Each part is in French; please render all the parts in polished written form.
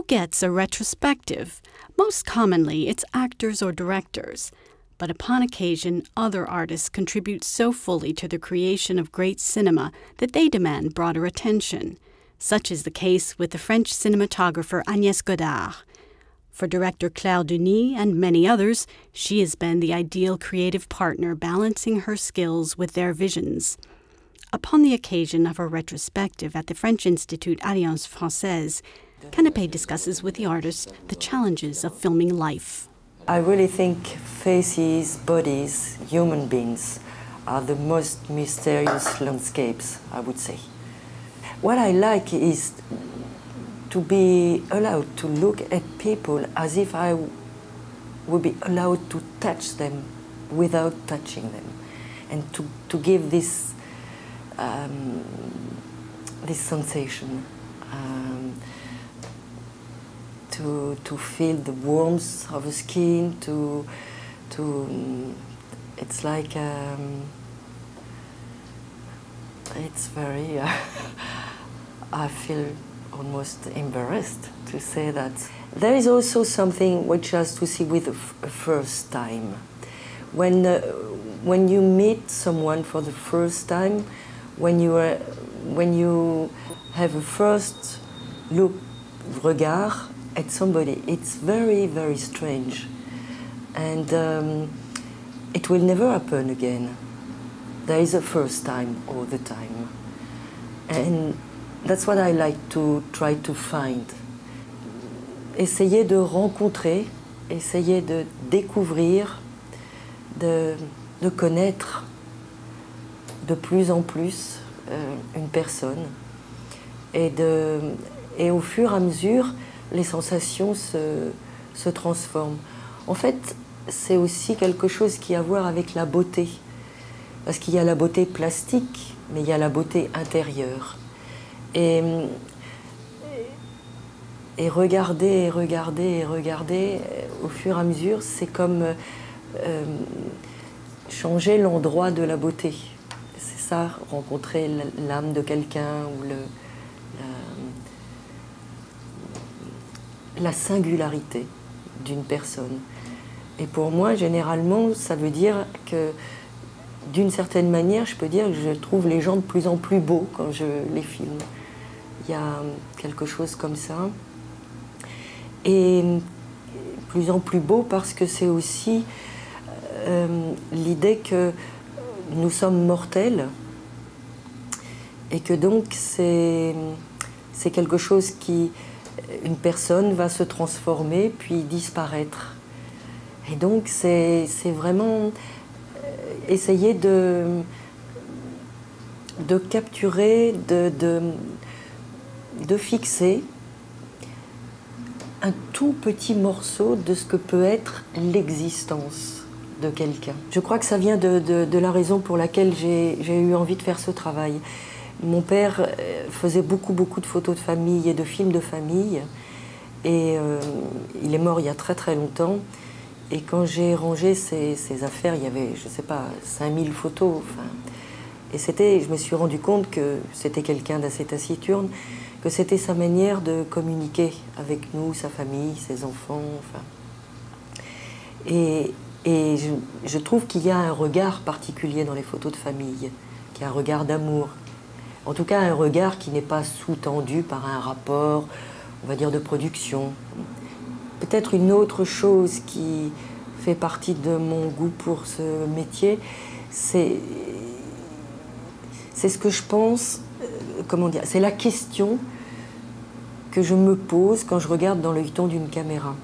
Who gets a retrospective? Most commonly, it's actors or directors. But upon occasion, other artists contribute so fully to the creation of great cinema that they demand broader attention. Such is the case with the French cinematographer Agnès Godard. For director Claire Denis and many others, she has been the ideal creative partner balancing her skills with their visions. Upon the occasion of her retrospective at the French Institute Alliance Française, Canapé discusses with the artist the challenges of filming life. I really think faces, bodies, human beings are the most mysterious landscapes, I would say. What I like is to be allowed to look at people as if I would be allowed to touch them without touching them, and to give this this sensation, to feel the warmth of the skin, it's like it's very I feel almost embarrassed to say that. There is also something which has to see with a first time. When you meet someone for the first time, when you have a first look, regard at somebody, it's very, very strange. And it will never happen again. There is a first time all the time. And that's what I like to try to find. Essayer de rencontrer, essayer de découvrir, de connaître de plus en plus une personne. Et au fur et à mesure, les sensations se transforment. En fait, c'est aussi quelque chose qui a à voir avec la beauté. Parce qu'il y a la beauté plastique, mais il y a la beauté intérieure. Et regarder, au fur et à mesure, c'est comme changer l'endroit de la beauté. C'est ça, rencontrer l'âme de quelqu'un ou la singularité d'une personne. Et pour moi, généralement, ça veut dire que, d'une certaine manière, je peux dire que je trouve les gens de plus en plus beaux quand je les filme. Il y a quelque chose comme ça. Et plus en plus beau parce que c'est aussi l'idée que nous sommes mortels et que donc c'est quelque chose qui, une personne va se transformer puis disparaître. Et donc c'est vraiment essayer de capturer, de fixer un tout petit morceau de ce que peut être l'existence de quelqu'un. Je crois que ça vient de la raison pour laquelle j'ai eu envie de faire ce travail. Mon père faisait beaucoup de photos de famille et de films de famille. Et il est mort il y a très longtemps. Et quand j'ai rangé ses affaires, il y avait, je ne sais pas, 5000 photos. Enfin, et je me suis rendu compte que c'était quelqu'un d'assez taciturne, que c'était sa manière de communiquer avec nous, sa famille, ses enfants. Enfin. Et je trouve qu'il y a un regard particulier dans les photos de famille, qu'il y a un regard d'amour. En tout cas, un regard qui n'est pas sous-tendu par un rapport, on va dire, de production. Peut-être une autre chose qui fait partie de mon goût pour ce métier, c'est ce que je pense, comment dire, c'est la question que je me pose quand je regarde dans l'œilleton d'une caméra.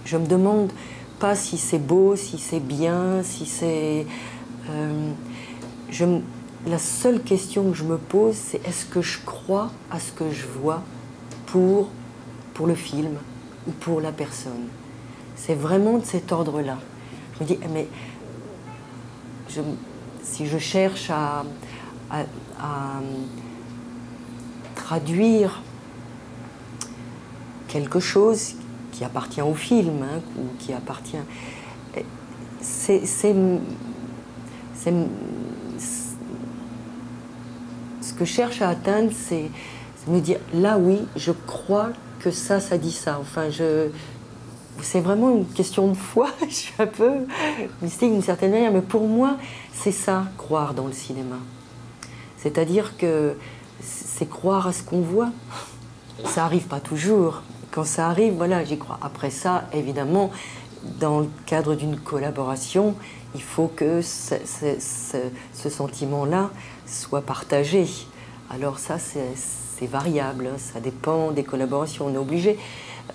Je me demande pas si c'est beau, si c'est bien, si c'est... La seule question que je me pose, c'est est-ce que je crois à ce que je vois pour le film ou pour la personne. C'est vraiment de cet ordre-là. Je me dis, mais si je cherche à traduire quelque chose qui appartient au film, hein, ou qui appartient... Ce que je cherche à atteindre, c'est Me dire, là oui, je crois que ça dit ça. Enfin, c'est vraiment une question de foi. Je suis un peu mystique d'une certaine manière, mais pour moi, c'est ça, croire dans le cinéma. C'est-à-dire que c'est croire à ce qu'on voit. Ça n'arrive pas toujours. Quand ça arrive, voilà, j'y crois. Après ça, évidemment, dans le cadre d'une collaboration, il faut que ce sentiment-là soit partagé. Alors ça, c'est variable, hein, ça dépend des collaborations. On est obligé,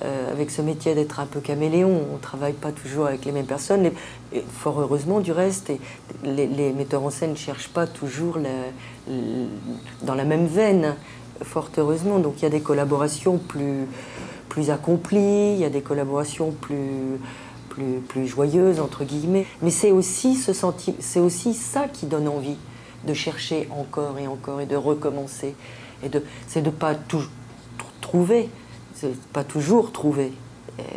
avec ce métier, d'être un peu caméléon. On ne travaille pas toujours avec les mêmes personnes. Et fort heureusement, du reste, les metteurs en scène ne cherchent pas toujours dans la même veine, fort heureusement. Donc il y a des collaborations plus accomplies, il y a des collaborations plus joyeuses, entre guillemets. Mais c'est aussi ça qui donne envie de chercher encore et encore et de recommencer. C'est de ne pas tout trouver, c'est pas toujours trouver,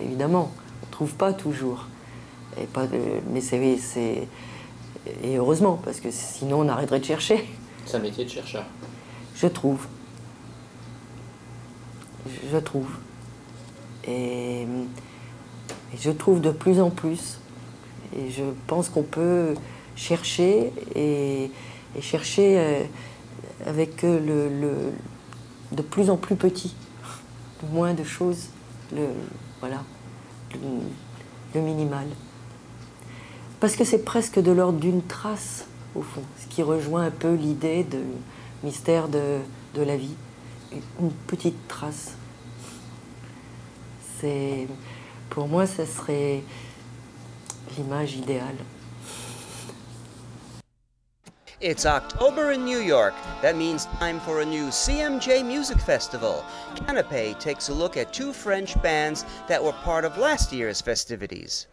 évidemment, on ne trouve pas toujours. Et heureusement, parce que sinon on arrêterait de chercher. C'est un métier de chercheur. Je trouve. Et je trouve de plus en plus. Et je pense qu'on peut chercher et chercher avec de plus en plus petit, moins de choses, le minimal. Parce que c'est presque de l'ordre d'une trace, au fond, ce qui rejoint un peu l'idée de mystère de la vie. Une petite trace. Pour moi, ça serait l'image idéale. It's October in New York. That means time for a new CMJ Music Festival. Canapé takes a look at two French bands that were part of last year's festivities.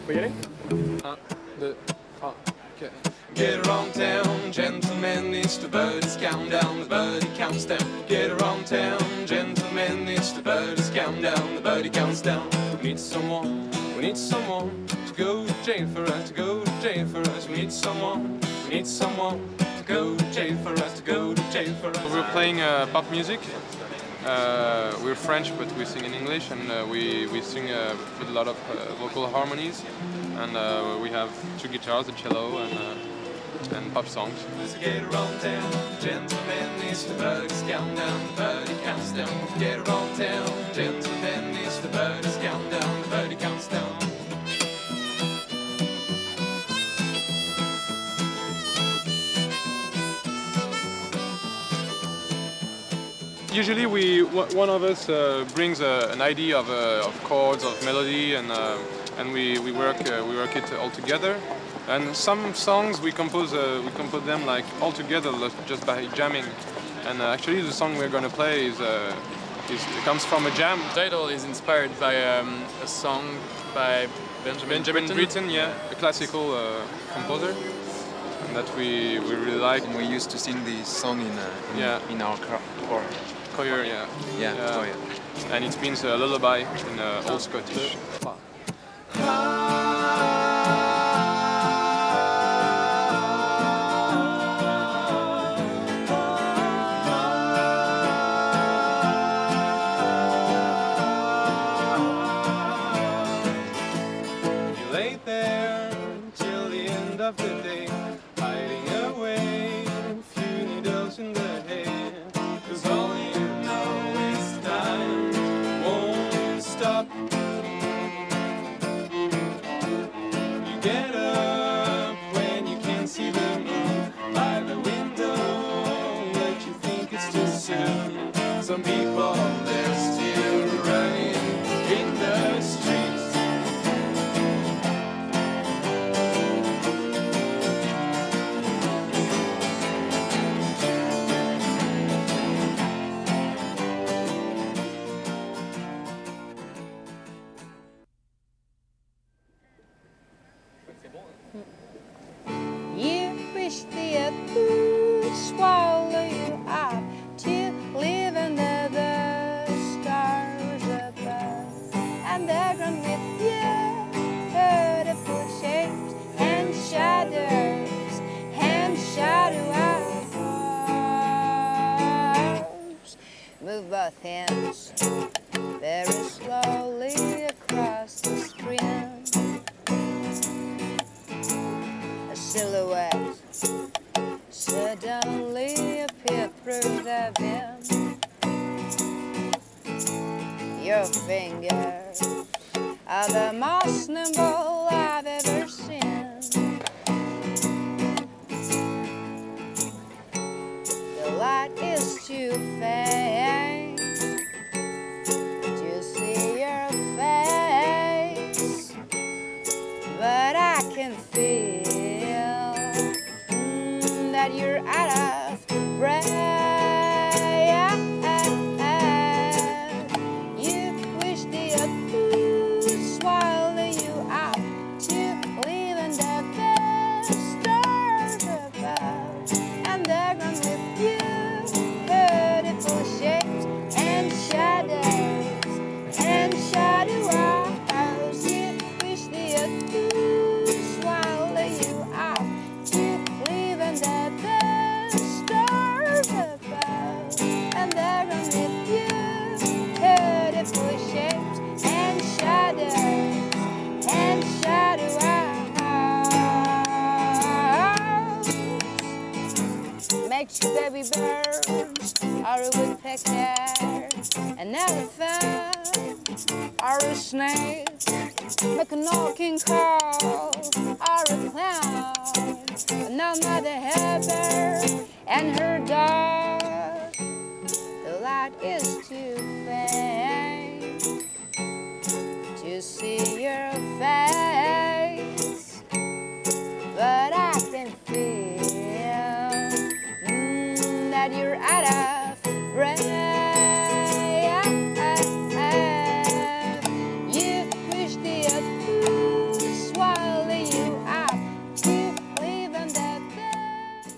Faut y aller? 1, 2, 3, OK. Get around town, gentlemen, it's the birdie's countdown, the birdie counts down. Get around town, gentlemen, it's the birdie's countdown, the birdie counts down. We need someone to go to jail for us, to go to jail for us. We need someone to go to jail for us, to go to jail for us. We're playing pop music. We're French, but we sing in English, and we sing with a lot of vocal harmonies. And we have two guitars, a cello, and pop songs. Let's get around town, gentlemen, it's the birdie's countdown, the birdie counts down. Get around town, gentlemen, it's the birdie's countdown, the birdie counts down. Usually, one of us brings an idea of chords, of melody, and we work it all together. And some songs we compose them like all together, just by jamming. And actually, the song we're going to play comes from a jam. The title is inspired by a song by Benjamin Britten, yeah, a classical composer, and that we really like. And we used to sing this song in our choir, yeah. Yeah, choir. And it means a lullaby in Old Scottish. You lay there till the end of the day, hiding away, a few needles in the hay. 'Cause all you know is time won't stop. You get up when you can't see the moon by the window, but you think it's too soon. Some people, they're still running in the streets. You wish the earth would swallow you up to live another cloth hands very slowly across the screen. A silhouette suddenly appeared through the wind. Your fingers are the most nimble I've ever seen. The light is too faint to see your face, but I can feel that you're out of breath. You wish the abuse swallow you up to live in the best of us, and they're gonna with you beautiful shapes and shadows and shadow hours. You wish the abuse swallow you up to live in the best of us, and they're gonna with you beautiful shapes and shadow hours. Makes you baby birds or a woodpecker, an elephant or a snake, make a knocking call or a clown, no mother helper and her dog. The light is too faint to see your face, but I can feel that you're out of breath. You wish the abuse swallow you up to live in the best.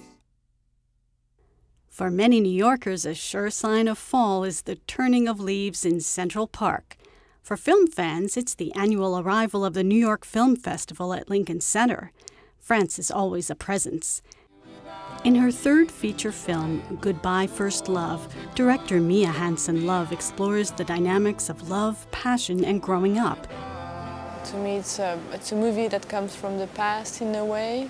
For many New Yorkers, a sure sign of fall is the turning of leaves in Central Park. For film fans, it's the annual arrival of the New York Film Festival at Lincoln Center. France is always a presence. In her third feature film, Goodbye First Love, director Mia Hansen-Løve explores the dynamics of love, passion, and growing up. To me, it's a movie that comes from the past in a way.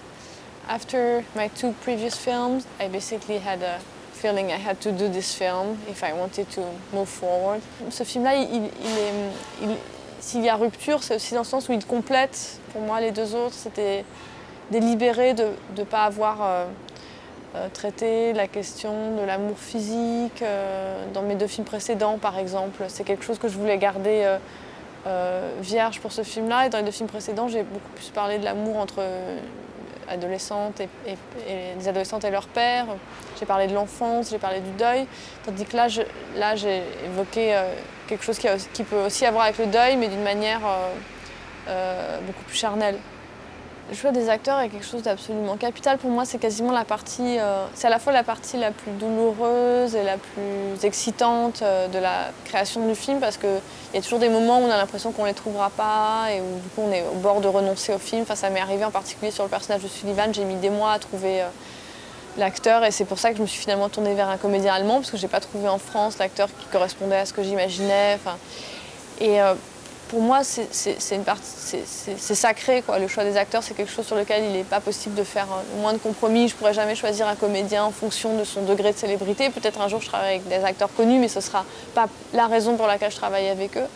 After my two previous films, I basically had a feeling I had to do this film if I wanted to move forward. Ce film-là, s'il y a rupture, c'est aussi dans le sens où il complète. Pour moi, les deux autres, c'était délibéré de ne pas avoir traité la question de l'amour physique. Dans mes deux films précédents, par exemple, c'est quelque chose que je voulais garder vierge pour ce film-là. Et dans les deux films précédents, j'ai beaucoup plus parlé de l'amour entre adolescentes et les adolescentes et leur père. J'ai parlé de l'enfance, j'ai parlé du deuil. Tandis que là, j'ai évoqué quelque chose qui peut aussi avoir avec le deuil, mais d'une manière beaucoup plus charnelle. Le choix des acteurs est quelque chose d'absolument capital. Pour moi, c'est quasiment la partie, c'est à la fois la partie la plus douloureuse et la plus excitante de la création du film, parce qu'il y a toujours des moments où on a l'impression qu'on ne les trouvera pas et où du coup on est au bord de renoncer au film. Enfin, ça m'est arrivé en particulier sur le personnage de Sullivan, j'ai mis des mois à trouver l'acteur, et c'est pour ça que je me suis finalement tournée vers un comédien allemand, parce que je n'ai pas trouvé en France l'acteur qui correspondait à ce que j'imaginais. Enfin, et pour moi, c'est sacré, quoi. Le choix des acteurs, c'est quelque chose sur lequel il n'est pas possible de faire le moins de compromis. Je ne pourrais jamais choisir un comédien en fonction de son degré de célébrité. Peut-être un jour je travaille avec des acteurs connus, mais ce ne sera pas la raison pour laquelle je travaille avec eux.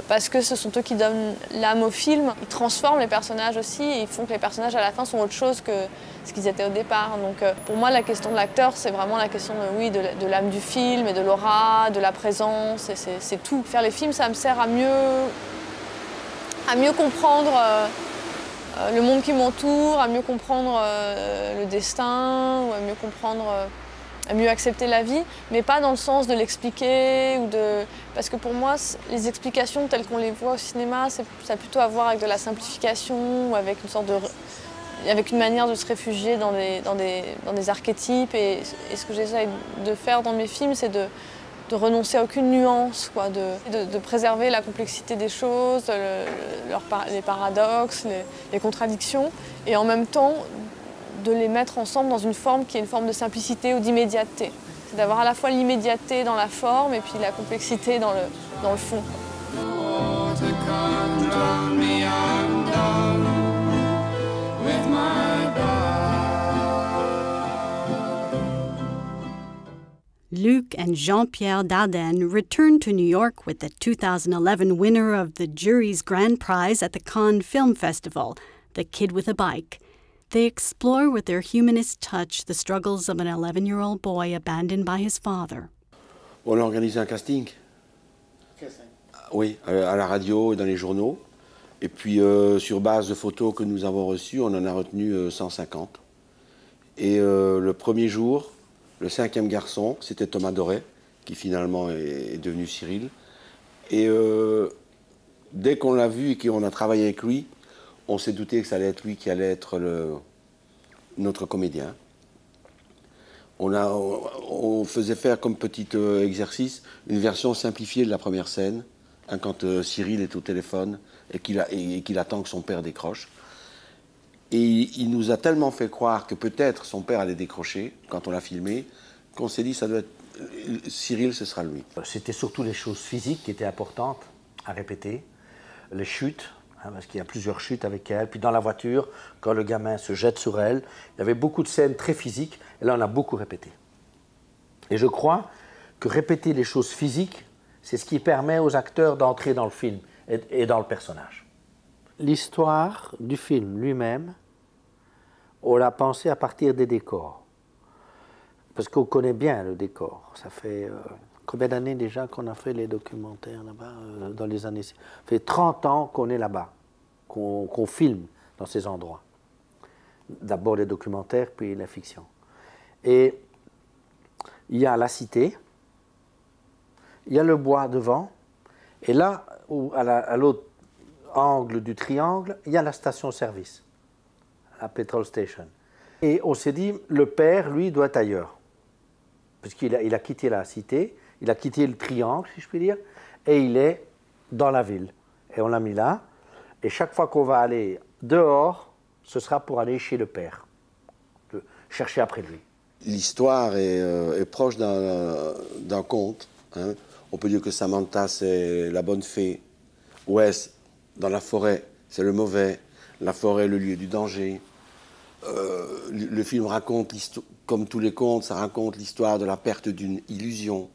Parce que ce sont eux qui donnent l'âme au film. Ils transforment les personnages aussi, et ils font que les personnages à la fin sont autre chose que ce qu'ils étaient au départ. Donc pour moi, la question de l'acteur, c'est vraiment la question de l'âme du film, et de l'aura, de la présence, et c'est tout. Faire les films, ça me sert à mieux comprendre le monde qui m'entoure, à mieux comprendre le destin, ou à mieux comprendre... à mieux accepter la vie, mais pas dans le sens de l'expliquer, parce que pour moi, les explications telles qu'on les voit au cinéma, ça a plutôt à voir avec de la simplification, ou avec avec une manière de se réfugier dans des archétypes. Et ce que j'essaie de faire dans mes films, c'est de renoncer à aucune nuance, quoi, de préserver la complexité des choses, les paradoxes, les contradictions, et en même temps de les mettre ensemble dans une forme qui est une forme de simplicité ou d'immédiateté. C'est d'avoir à la fois l'immédiateté dans la forme et puis la complexité dans le fond. Luc and Jean-Pierre Dardenne returned to New York with the 2011 winner of the jury's grand prize at the Cannes Film Festival, The Kid with a Bike. They explore with their humanist touch the struggles of an 11-year-old boy abandoned by his father. On a organisé un casting. Oui, à la radio et dans les journaux. Et puis, sur base de photos que nous avons reçues, on en a retenu 150. Et le premier jour, le 5e garçon, c'était Thomas Doré, qui finalement est devenu Cyril. Et dès qu'on l'a vu et qu'on a travaillé avec lui, on s'est douté que ça allait être lui qui allait être notre comédien. On faisait faire comme petit exercice une version simplifiée de la première scène, hein, quand Cyril est au téléphone et qu'il attend que son père décroche. Et il nous a tellement fait croire que peut-être son père allait décrocher quand on l'a filmé, qu'on s'est dit ça doit être Cyril, ce sera lui. C'était surtout les choses physiques qui étaient importantes à répéter, les chutes. Parce qu'il y a plusieurs chutes avec elle. Puis dans la voiture, quand le gamin se jette sur elle, il y avait beaucoup de scènes très physiques. Et là, on a beaucoup répété. Et je crois que répéter les choses physiques, c'est ce qui permet aux acteurs d'entrer dans le film et dans le personnage. L'histoire du film lui-même, on l'a pensé à partir des décors. Parce qu'on connaît bien le décor. Ça fait... Combien d'années déjà qu'on a fait les documentaires là-bas, dans les années... Ça fait 30 ans qu'on est là-bas, qu'on filme dans ces endroits. D'abord les documentaires, puis la fiction. Et il y a la cité, il y a le bois devant, et là, à l'autre angle du triangle, il y a la station-service, la petrol station. Et on s'est dit, le père, lui, doit être ailleurs, puisqu'il a quitté la cité. Il a quitté le triangle, si je puis dire, et il est dans la ville. Et on l'a mis là. Et chaque fois qu'on va aller dehors, ce sera pour aller chez le père, chercher après lui. L'histoire est proche d'un conte. Hein. On peut dire que Samantha, c'est la bonne fée. Wes, dans la forêt, c'est le mauvais. La forêt, le lieu du danger. Le film raconte, comme tous les contes, ça raconte l'histoire de la perte d'une illusion.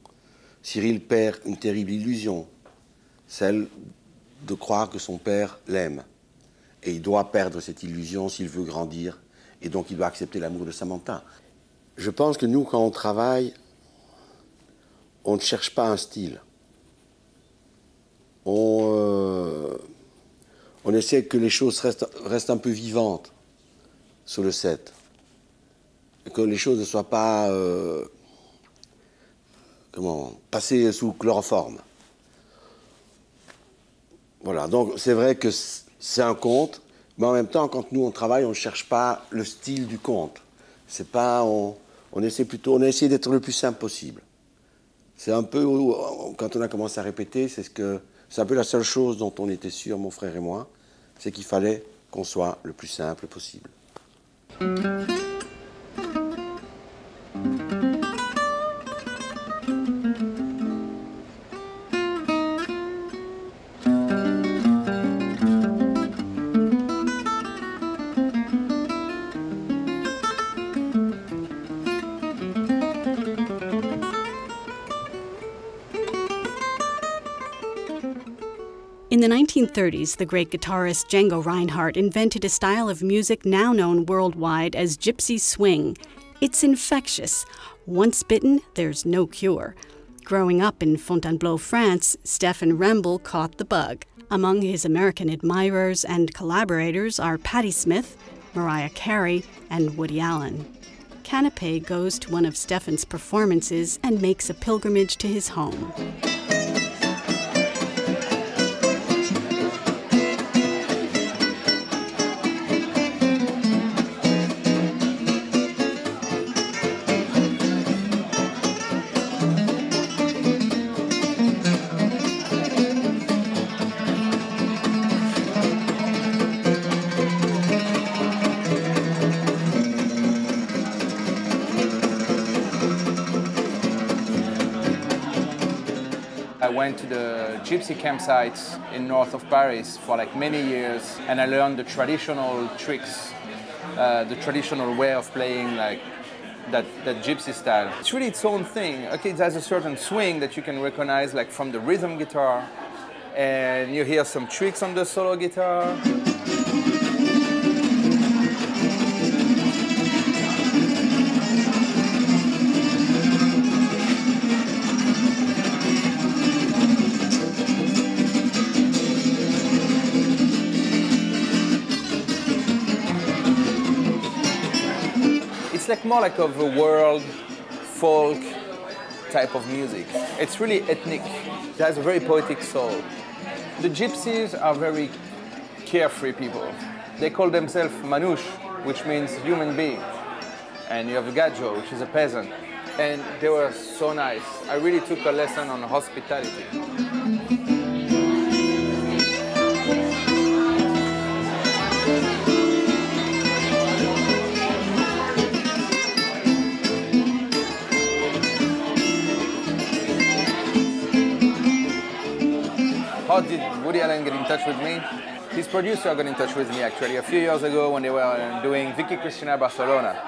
Cyril perd une terrible illusion, celle de croire que son père l'aime. Et il doit perdre cette illusion s'il veut grandir, et donc il doit accepter l'amour de Samantha. Je pense que nous, quand on travaille, on ne cherche pas un style. On essaie que les choses restent un peu vivantes sur le set. Et que les choses ne soient pas... passer sous chloroforme. Voilà, donc c'est vrai que c'est un conte, mais en même temps, quand nous on travaille, on ne cherche pas le style du conte. C'est pas, on essaie plutôt, on a essayé d'être le plus simple possible. C'est un peu, quand on a commencé à répéter, c'est un peu la seule chose dont on était sûr, mon frère et moi, c'est qu'il fallait qu'on soit le plus simple possible. In the 1930s, the great guitarist Django Reinhardt invented a style of music now known worldwide as gypsy swing. It's infectious. Once bitten, there's no cure. Growing up in Fontainebleau, France, Stephen Remble caught the bug. Among his American admirers and collaborators are Patti Smith, Mariah Carey, and Woody Allen. Canapé goes to one of Stephen's performances and makes a pilgrimage to his home. I went to the gypsy campsites in north of Paris for like many years, and I learned the traditional tricks, the traditional way of playing like that gypsy style. It's really its own thing. Okay, it has a certain swing that you can recognize like from the rhythm guitar, and you hear some tricks on the solo guitar. It's like more like of a world folk type of music. It's really ethnic. It has a very poetic soul. The gypsies are very carefree people. They call themselves manouche, which means human being. And you have Gadjo, which is a peasant. And they were so nice. I really took a lesson on hospitality. How did Woody Allen get in touch with me? His producer got in touch with me actually a few years ago when they were doing Vicky Cristina Barcelona.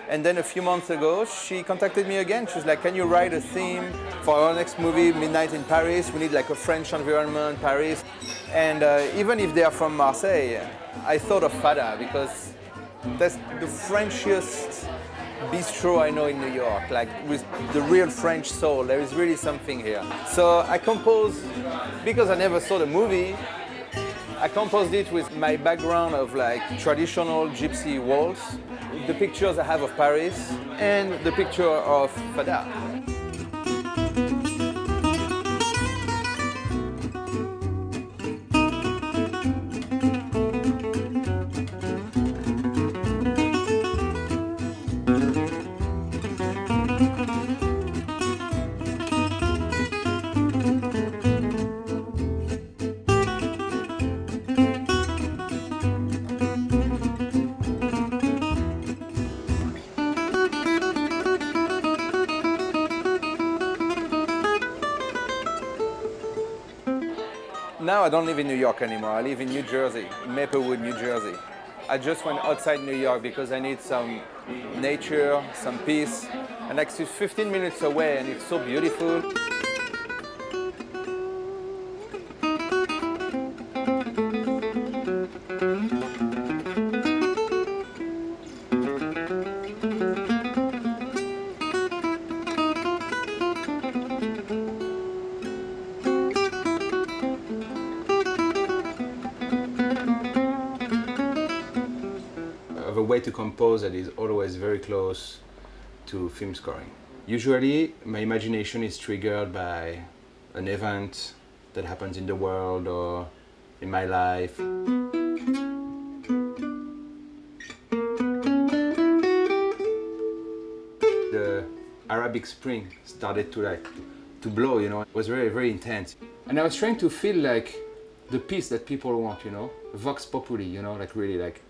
And then a few months ago, she contacted me again. She was like, can you write a theme for our next movie, Midnight in Paris? We need like a French environment, Paris. And even if they are from Marseille, I thought of Fada because that's the Frenchiest bistro I know in New York, like with the real French soul. There is really something here. So I composed, because I never saw the movie, I composed it with my background of like traditional gypsy waltz, the pictures I have of Paris, and the picture of Fada. Now I don't live in New York anymore. I live in New Jersey, Maplewood, New Jersey. I just went outside New York because I need some nature, some peace. And actually 15 minutes away and it's so beautiful. A way to compose that is always very close to film scoring. Usually my imagination is triggered by an event that happens in the world or in my life. The Arabic Spring started to blow, you know. It was very, very intense. And I was trying to feel like the peace that people want, you know, vox populi, you know, like really like.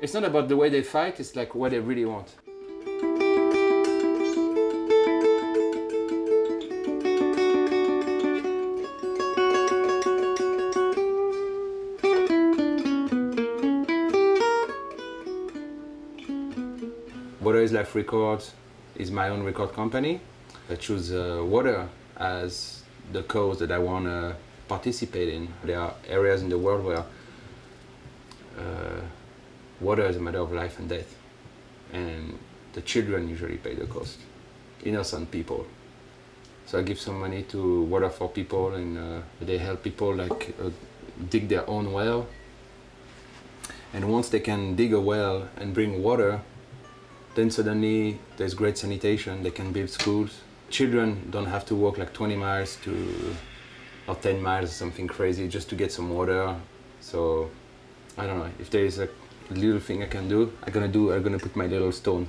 It's not about the way they fight, it's like what they really want. Water is Life Records is my own record company. I choose water as the cause that I want to participate in. There are areas in the world where water is a matter of life and death, and the children usually pay the cost, innocent people. So I give some money to Water for People, and they help people like dig their own well. And once they can dig a well and bring water, then suddenly there's great sanitation, they can build schools. Children don't have to walk like 20 miles or 10 miles, something crazy, just to get some water. So, I don't know, if there is a little thing I can do, I'm gonna put my little stone.